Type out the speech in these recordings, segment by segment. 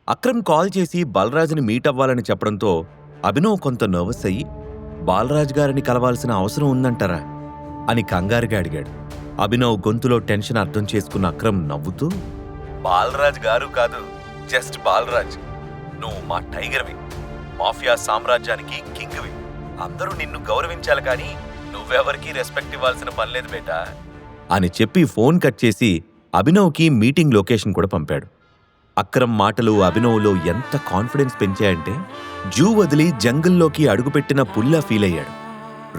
Akram call చేసి బాలరాజ్ని meet అవ్వాలని చెప్పడంతో అభినవ్ కొంత నర్వస్ అయ్యి బాలరాజ్ గారిని కలవాల్సిన అవసరం ఉందంటారా అని కంగారుగా అడిగాడు. అభినవ్ గొంతులో టెన్షన్ అర్థం చేసుకున్న అక్రమ్ నవ్వుతూ, బాలరాజ్ గారు కాదు, జస్ట్ బాలరాజ్. నువ్వు మా టైగర్వి, మాఫియా సామ్రాజ్యానికి కింగ్వి. అందరూ నిన్ను గౌరవించాలి కానీ నువ్వెవరికీ రెస్పెక్ట్ ఇవ్వాల్సిన పనిలేదు బేటా అని చెప్పి ఫోన్ కట్ చేసి అభినవ్కి మీటింగ్ లొకేషన్ కూడా పంపాడు. అక్రమ్ మాటలు అభినవ్లో ఎంత కాన్ఫిడెన్స్ పెంచాయంటే జూ వదిలి జంగిల్లోకి అడుగుపెట్టిన పుల్లా ఫీల్ అయ్యాడు.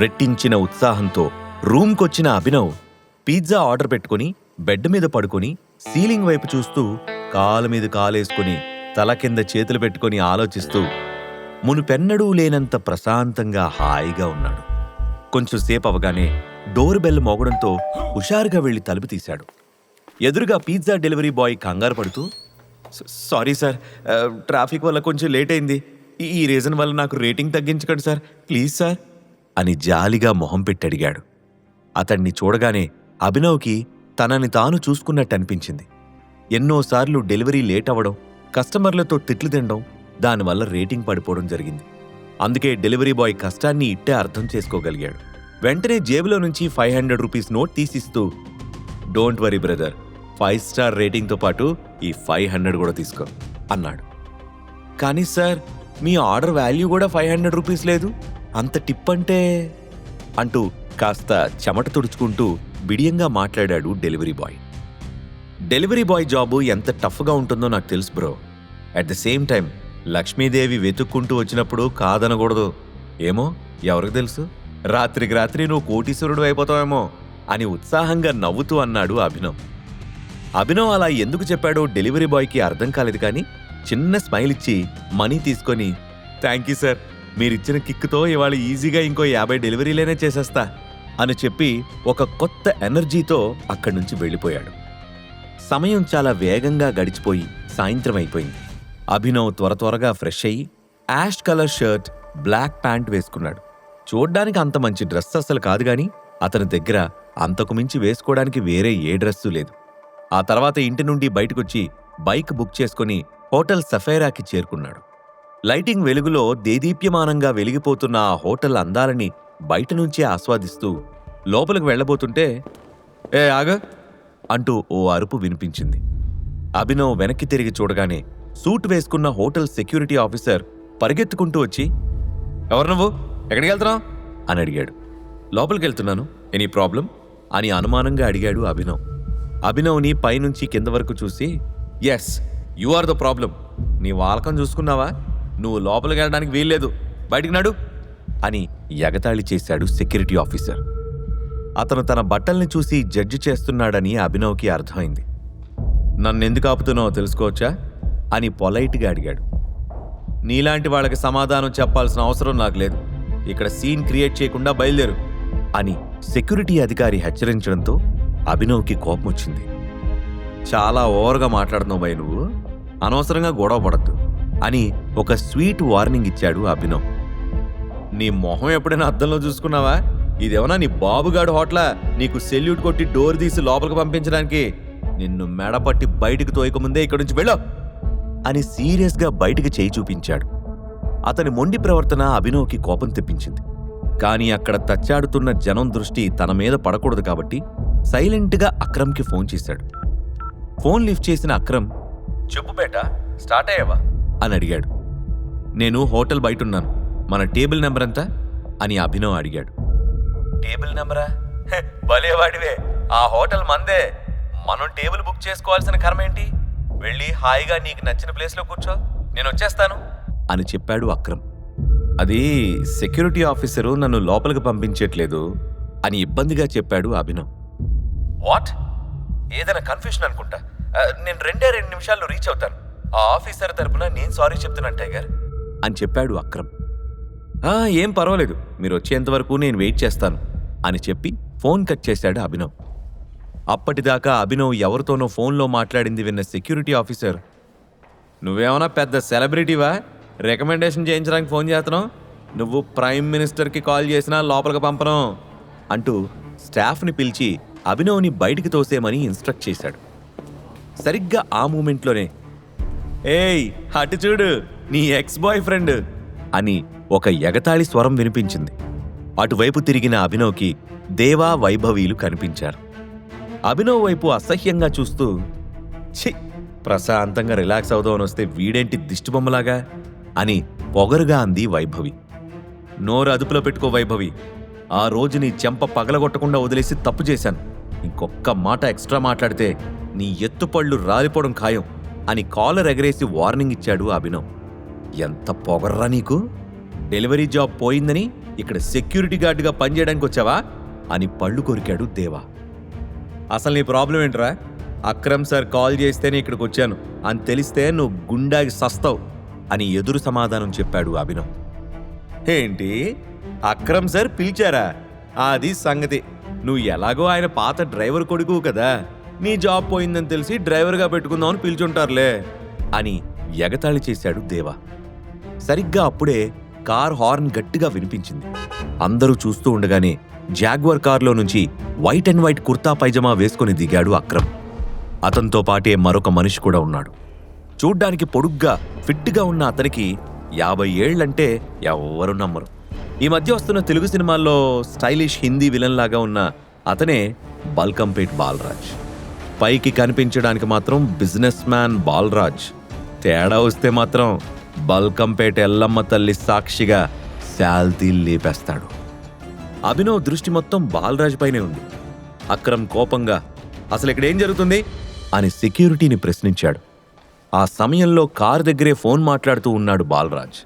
రెట్టించిన ఉత్సాహంతో రూమ్కొచ్చిన అభినవ్ పిజ్జా ఆర్డర్ పెట్టుకుని బెడ్ మీద పడుకుని సీలింగ్ వైపు చూస్తూ కాలు మీద కాలేసుకుని తల కింద చేతులు పెట్టుకుని ఆలోచిస్తూ మునుపెన్నడూ లేనంత ప్రశాంతంగా హాయిగా ఉన్నాడు. కొంచెంసేపు అవగానే డోర్ బెల్ మోగడంతో హుషారుగా వెళ్లి తలుపు తీశాడు. ఎదురుగా పిజ్జా డెలివరీ బాయ్ కంగారు పడుతూ, సారీ సార్, ట్రాఫిక్ వల్ల కొంచెం లేట్ అయింది. ఈ రీజన్ వల్ల నాకు రేటింగ్ తగ్గించకండి సార్, ప్లీజ్ సార్ అని జాలిగా మొహం పెట్టి అడిగాడు. అతన్ని చూడగానే అభినవ్కి తనని తాను చూసుకున్నట్టు అనిపించింది. ఎన్నోసార్లు డెలివరీ లేట్ అవ్వడం, కస్టమర్లతో తిట్లు తినడం, దానివల్ల రేటింగ్ పడిపోవడం జరిగింది. అందుకే డెలివరీ బాయ్ కష్టాన్ని ఇట్టే అర్థం చేసుకోగలిగాడు. వెంటనే జేబులో నుంచి 500 రూపీస్ నోట్ తీసిస్తూ, డోంట్ వరీ బ్రదర్, 5 స్టార్ రేటింగ్తో పాటు ఈ 500 కూడా తీసుకో అన్నాడు. కానీ సార్, మీ ఆర్డర్ వాల్యూ కూడా 500 రూపీస్ లేదు, అంత టిప్ అంటే అంటూ కాస్త చెమట తుడుచుకుంటూ బిడియంగా మాట్లాడాడు delivery boy. Delivery boy job ఎంత టఫ్గా ఉంటుందో నాకు తెలుసు bro. At the same time Lakshmidevi వెతుక్కుంటూ వచ్చినప్పుడు కాదనకూడదు. ఏమో, ఎవరికి తెలుసు, రాత్రికి రాత్రి నువ్వు కోటీశ్వరుడు అయిపోతావేమో అని ఉత్సాహంగా నవ్వుతూ అన్నాడు అభినవ్. అభినవ్ అలా ఎందుకు చెప్పాడో డెలివరీ బాయ్కి అర్థం కాలేదు కానీ చిన్న స్మైల్ ఇచ్చి మనీ తీసుకొని, థ్యాంక్ యూ సార్, మీరిచ్చిన కిక్తో ఇవాళ ఈజీగా ఇంకో 50 డెలివరీలేనే చేసేస్తా అని చెప్పి ఒక కొత్త ఎనర్జీతో అక్కడి నుంచి వెళ్ళిపోయాడు. సమయం చాలా వేగంగా గడిచిపోయి సాయంత్రం అయిపోయింది. అభినవ్ త్వరగా ఫ్రెష్ అయ్యి ash colour shirt, black pant వేసుకున్నాడు. చూడ్డానికి అంత మంచి డ్రెస్ అసలు కాదు గాని అతని దగ్గర అంతకు మించి వేసుకోవడానికి వేరే ఏ డ్రెస్సు లేదు. ఆ తర్వాత ఇంటి నుండి బయటకొచ్చి బైక్ బుక్ చేసుకుని హోటల్ సఫైరాకి చేరుకున్నాడు. లైటింగ్ వెలుగులో దేదీప్యమానంగా వెలిగిపోతున్న ఆ హోటల్ అందాలని బయట నుంచే ఆస్వాదిస్తూ లోపలికి వెళ్లబోతుంటే, ఏ ఆగ అంటూ ఓ అరుపు వినిపించింది. అభినవ్ వెనక్కి తిరిగి చూడగానే సూట్ వేసుకున్న హోటల్ సెక్యూరిటీ ఆఫీసర్ పరిగెత్తుకుంటూ వచ్చి, ఎవరు నువ్వు, ఎక్కడికి వెళ్తున్నావు అని అడిగాడు. లోపలికి వెళ్తున్నాను, ఎనీ ప్రాబ్లం అని అనుమానంగా అడిగాడు అభినవ్. అభినవ్ని పైనుంచి కింద వరకు చూసి, yes, you are the problem. నీ వాలకం చూసుకున్నావా, నువ్వు లోపలికి వెళ్ళడానికి వీల్లేదు, బయటికి నడు అని ఎగతాళి చేశాడు సెక్యూరిటీ ఆఫీసర్. అతను తన బట్టల్ని చూసి జడ్జి చేస్తున్నాడని అభినవ్కి అర్థమైంది. నన్నెందుకు ఆపుతున్నావో తెలుసుకోవచ్చా అని పొలైట్గా అడిగాడు. నీలాంటి వాళ్ళకి సమాధానం చెప్పాల్సిన అవసరం నాకు లేదు, ఇక్కడ సీన్ క్రియేట్ చేయకుండా బయలుదేరు అని సెక్యూరిటీ అధికారి హెచ్చరించడంతో అభినవ్కి కోపం వచ్చింది. చాలా ఓవర్గా మాట్లాడుతున్నావు భయ్, నువ్వు అనవసరంగా గొడవ పడద్దు అని ఒక స్వీట్ వార్నింగ్ ఇచ్చాడు అభినవ్. నీ మొహం ఎప్పుడైనా అద్దంలో చూసుకున్నావా? ఇదేమన్నా నీ బాబుగాడు హోటలా నీకు సెల్యూట్ కొట్టి డోర్ తీసి లోపలికి పంపించడానికి? నిన్ను మెడపట్టి బయటికి తోయకముందే ఇక్కడి నుంచి వెళ్ళో అని సీరియస్గా బయటికి చేయి చూపించాడు. అతని మొండి ప్రవర్తన అభినవ్కి కోపం తెప్పించింది. కానీ అక్కడ తచ్చాడుతున్న జనం దృష్టి తన మీద పడకూడదు కాబట్టి సైలెంట్గా అక్రమ్కి ఫోన్ చేశాడు. ఫోన్ లిఫ్ట్ చేసిన అక్రమ్, చెప్పు బేటా, స్టార్ట్ అయ్యావా అని అడిగాడు. నేను హోటల్ బయటున్నాను, మన టేబుల్ నెంబర్ ఎంత అని అభినవ్ అడిగాడు. టేబుల్ నెంబరా? భలేవాడివే, ఆ హోటల్ మందే, మనం టేబుల్ బుక్ చేసుకోవాల్సిన కర్మ ఏంటి? వెళ్ళి హాయిగా నీకు నచ్చిన ప్లేస్లో కూర్చో, నేను వచ్చేస్తాను అని చెప్పాడు అక్రమ్. అది సెక్యూరిటీ ఆఫీసరు నన్ను లోపలికి పంపించట్లేదు అని ఇబ్బందిగా చెప్పాడు అభినవ్. వాట్? ఏదైనా కన్ఫ్యూషన్ అనుకుంటా, నేను 2 నిమిషాల్లో రీచ్ అవుతాను, ఆ ఆఫీసర్ తరపున నేను సారీ చెప్తున్నాను టైగర్ అని చెప్పాడు అక్రమ్. ఏం పర్వాలేదు, మీరు వచ్చేంతవరకు నేను వెయిట్ చేస్తాను అని చెప్పి ఫోన్ కట్ చేశాడు అభినవ్. అప్పటిదాకా అభినవ్ ఎవరితోనో ఫోన్లో మాట్లాడింది విన్న సెక్యూరిటీ ఆఫీసర్, నువ్వేమన్నా పెద్ద సెలబ్రిటీవా, రికమెండేషన్ చేయించడానికి ఫోన్ చేస్తున్నావు? నువ్వు ప్రైమ్ మినిస్టర్కి కాల్ చేసినా లోపలికి పంపను అంటూ స్టాఫ్ని పిలిచి అభినవ్ని బయటికి తోసేమని ఇన్స్ట్రక్ట్ చేశాడు. సరిగ్గా ఆ మూమెంట్లోనే ఏయ్ అటు చూడు నీ ఎక్స్ బాయ్ ఫ్రెండ్ అని ఒక ఎగతాళి స్వరం వినిపించింది. అటువైపు తిరిగిన అభినవ్కి దేవా, వైభవీలు కనిపించారు. అభినవ్ వైపు అసహ్యంగా చూస్తూ, ఛీ, ప్రశాంతంగా రిలాక్స్ అవుదామని వస్తే వీడేంటి దిష్టిబొమ్మలాగా అని పొగరుగా అంది వైభవి. నోరు అదుపులో పెట్టుకో వైభవి, ఆ రోజు నీ చెంప పగలగొట్టకుండా వదిలేసి తప్పు చేశాను. ఇంకొక్క మాట ఎక్స్ట్రా మాట్లాడితే నీ ఎత్తుపళ్ళు రాలిపోవడం ఖాయం అని కాలర్ ఎగరేసి వార్నింగ్ ఇచ్చాడు అభినవ్. ఎంత పొగర్రా నీకు? డెలివరీ జాబ్ పోయిందని ఇక్కడ సెక్యూరిటీ గార్డుగా పనిచేయడానికి వచ్చావా అని పళ్ళు కొరికాడు దేవా. అసలు నీ ప్రాబ్లం ఏంట్రా? అక్రమ్ సార్ కాల్ చేస్తేనే ఇక్కడికి వచ్చాను అని తెలిస్తే నువ్వు గుండాకి సస్తావు అని ఎదురు సమాధానం చెప్పాడు అభినవ్. ఏంటి, అక్రమ్ సార్ పిలిచారా? అది సంగతి. నువ్వు ఎలాగో ఆయన పాత డ్రైవర్ కొడుకు కదా, నీ జాబ్ పోయిందని తెలిసి డ్రైవర్గా పెట్టుకుందామని పిలిచుంటారులే అని ఎగతాళి చేశాడు దేవా. సరిగ్గా అప్పుడే కార్ హార్న్ గట్టిగా వినిపించింది. అందరూ చూస్తూ ఉండగానే జాగ్వర్ కార్లో నుంచి white and white kurta pyjama వేసుకుని దిగాడు అక్రమ్. అతనితో పాటే మరొక మనిషి కూడా ఉన్నాడు. చూడ్డానికి పొడుగ్గా ఫిట్గా ఉన్న అతనికి 50 ఏళ్లంటే ఎవ్వరూ నమ్మరు. ఈ మధ్య వస్తున్న తెలుగు సినిమాల్లో స్టైలిష్ హిందీ విలన్ లాగా ఉన్న అతనే బల్కంపేట్ బాలరాజ్. పైకి కనిపించడానికి మాత్రం బిజినెస్ మ్యాన్ బాలరాజ్, తేడా వస్తే మాత్రం బల్కంపేట్ ఎల్లమ్మ తల్లి సాక్షిగా శాల్తీ లేపేస్తాడు. అభినవ్ దృష్టి మొత్తం బాలరాజ్ పైనే ఉంది. అక్రమ్ కోపంగా, అసలు ఇక్కడేం జరుగుతుంది అని సెక్యూరిటీని ప్రశ్నించాడు. ఆ సమయంలో కారు దగ్గరే ఫోన్ మాట్లాడుతూ ఉన్నాడు బాలరాజ్.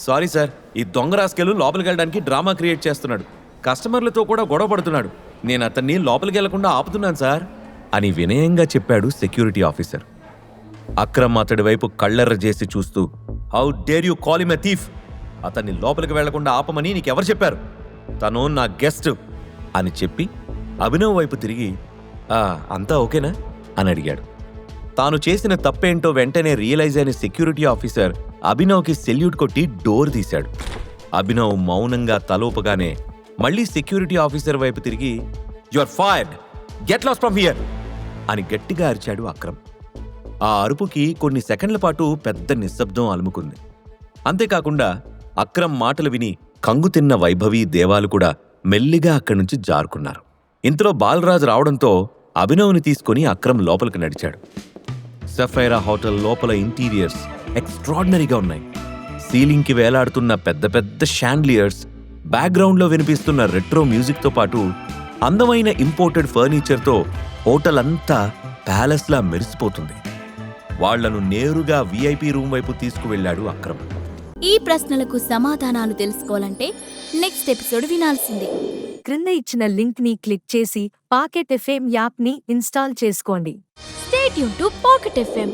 సారీ సార్, ఈ దొంగ రాస్కెలు లోపలికి వెళ్ళడానికి డ్రామా క్రియేట్ చేస్తున్నాడు. కస్టమర్లతో కూడా గొడవ పడుతున్నాడు. నేను అతన్ని లోపలికి వెళ్లకుండా ఆపుతున్నాను సార్ అని వినయంగా చెప్పాడు సెక్యూరిటీ ఆఫీసర్. అక్రమ్ అతడి వైపు కళ్ళెర్ర చేసి చూస్తూ, how dare you call him a thief? అతన్ని లోపలికి వెళ్లకుండా ఆపమని నీకెవరు చెప్పారు? తను నా గెస్ట్ అని చెప్పి అభినవ్ వైపు తిరిగి, అంతా ఓకేనా అని అడిగాడు. తాను చేసిన తప్పేంటో వెంటనే రియలైజ్ అయిన సెక్యూరిటీ ఆఫీసర్ అభినవ్కి సెల్యూట్ కొట్టి డోర్ తీశాడు. అభినవ్ మౌనంగా తలోపగానే మళ్లీ సెక్యూరిటీ ఆఫీసర్ వైపు తిరిగి, you are fired, get lost from here అని గట్టిగా అరిచాడు అక్రమ్. ఆ అరుపుకి కొన్ని సెకండ్ల పాటు పెద్ద నిశ్శబ్దం అలుముకుంది. అంతేకాకుండా అక్రమ్ మాటలు విని కంగుతిన్న వైభవి, దేవాలు కూడా మెల్లిగా అక్కడి నుంచి జారుకున్నారు. ఇంతలో బాలరాజ్ రావడంతో అభినవ్ని తీసుకుని అక్రమ్ లోపలికి నడిచాడు. సఫైరా హోటల్ లోపల ఇంటీరియర్స్ ఎక్స్ట్రాడినరీగా ఉన్నాయి. సీలింగ్కి వేలాడుతున్న పెద్ద పెద్ద షాండ్లియర్స్, బ్యాక్గ్రౌండ్లో వినిపిస్తున్న రెట్రో మ్యూజిక్తో పాటు అందమైన ఇంపోర్టెడ్ ఫర్నిచర్తో హోటల్ అంతా ప్యాలెస్లా మెరిసిపోతుంది. వాళ్లను నేరుగా VIP రూమ్ వైపు తీసుకువెళ్లాడు అక్రమ్. ఈ ప్రశ్నలకు సమాధానాలు తెలుసుకోవాలంటే నెక్స్ట్ ఎపిసోడ్ వినాల్సిందే. క్రింద ఇచ్చిన లింక్ ని క్లిక్ చేసి పాకెట్ FM యాప్ ని ఇన్స్టాల్ చేసుకోండి. Stay tuned to Pocket FM.